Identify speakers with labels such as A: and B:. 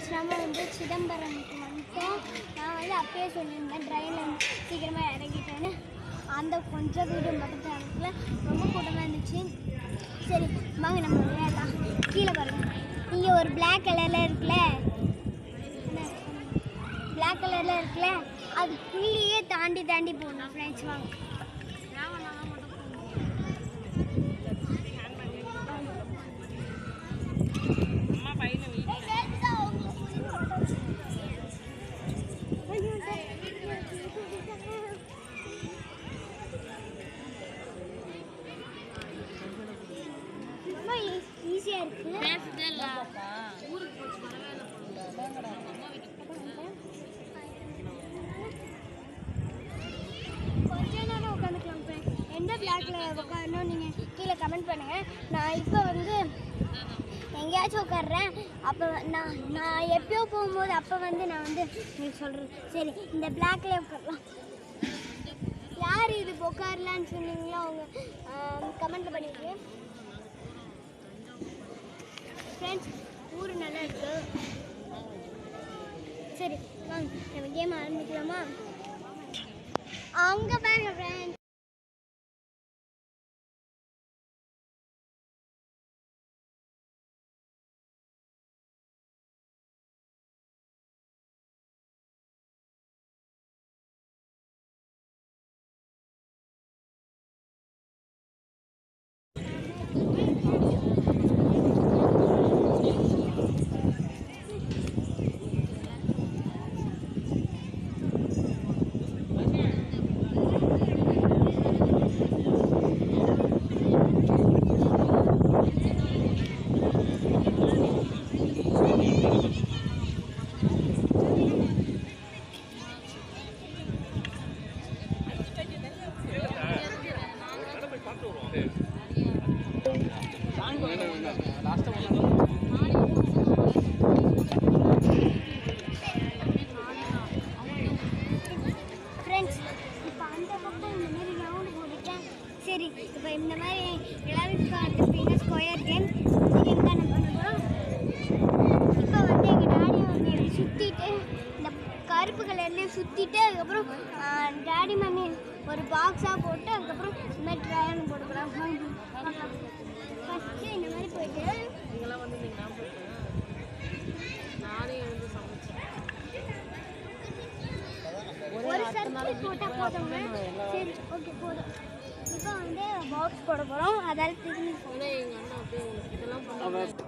A: Friends நம்ம வந்து சிதம்பரம்க்கு வந்துட்டோம். நான் வந்து அப்பயே சொல்லியிருந்தேன் ட்ரெயினில் சீக்கிரமாக இறங்கிட்டேன்னு. அந்த கொஞ்சம் வீடு பக்கத்தில் இடத்துல ரொம்ப கூட்டமாக இருந்துச்சு. சரி வாங்க நம்ம விளையாடலாம். கீழே பாருங்க, இங்கே ஒரு பிளாக் கலரில் இருக்குல்ல, பிளாக் கலரில் இருக்குல்ல, அது புள்ளியே தாண்டி தாண்டி போகணும் ஃப்ரெண்ட்ஸ். வாங்க ஈஸியாக இருக்குது. கொஞ்ச நேரம் உட்காந்துக்கலாம் ஃப்ரெண்ட்ஸ். எந்த பிளாக்ல உட்காரணும் நீங்கள் கீழே கமெண்ட் பண்ணுங்கள். நான் இப்போ வந்து எங்கேயாச்சும் உட்காடுறேன். அப்போ நான் எப்பயோ போகும்போது அப்போ வந்து நான் வந்து உங்களுக்கு சொல்கிறேன். சரி இந்த பிளாக்லேயே உட்காரலாம். யார் இது உட்காரலான்னு சொன்னீங்களோ அவங்க கமெண்ட்டில் பண்ணிவிட்டு ஃப்ரெண்ட்ஸ். ஊர் நல்லா இருக்கு. சரி வாங்க நம்ம கேம் ஆரம்பிக்கலாமா? அங்கே பாருங்க ஃப்ரெண்ட்ஸ். ஃப்ரெண்ட்ஸ் இப்போ அந்த பக்கம் இந்த மாதிரி ரவுண்டு போட்டுட்டேன். சரி இப்போ இந்த மாதிரி எல்லாரும் பார்த்துருப்பீங்க ஸ்கொயர் கேம். கேம் தான் நம்ம பண்ண போகிறோம். இப்போ வந்து எங்கள் டாடி வந்து எப்படி சுற்றிட்டு இந்த கருப்பு கலர்லேயே சுற்றிட்டு அதுக்கப்புறம் டாடி மம்மி ஒரு பாக்ஸாக போட்டு அதுக்கப்புறம் இந்த மாதிரி ட்ரையான்னு போட்டுக்கலாம். ஃபஸ்ட்டு இந்த மாதிரி போயிட்டு
B: இதெல்லாம் வந்து நானே வந்து சமைச்சேன்.
A: ஒரு சர்க்கிள் போட்டால் போதுங்க. சரி ஓகே போதும். இப்போ வந்து பாக்ஸ் போட போகிறோம். அதால் திரும்பி
B: எங்கள் அண்ணா அப்படியே இதெல்லாம் பண்ண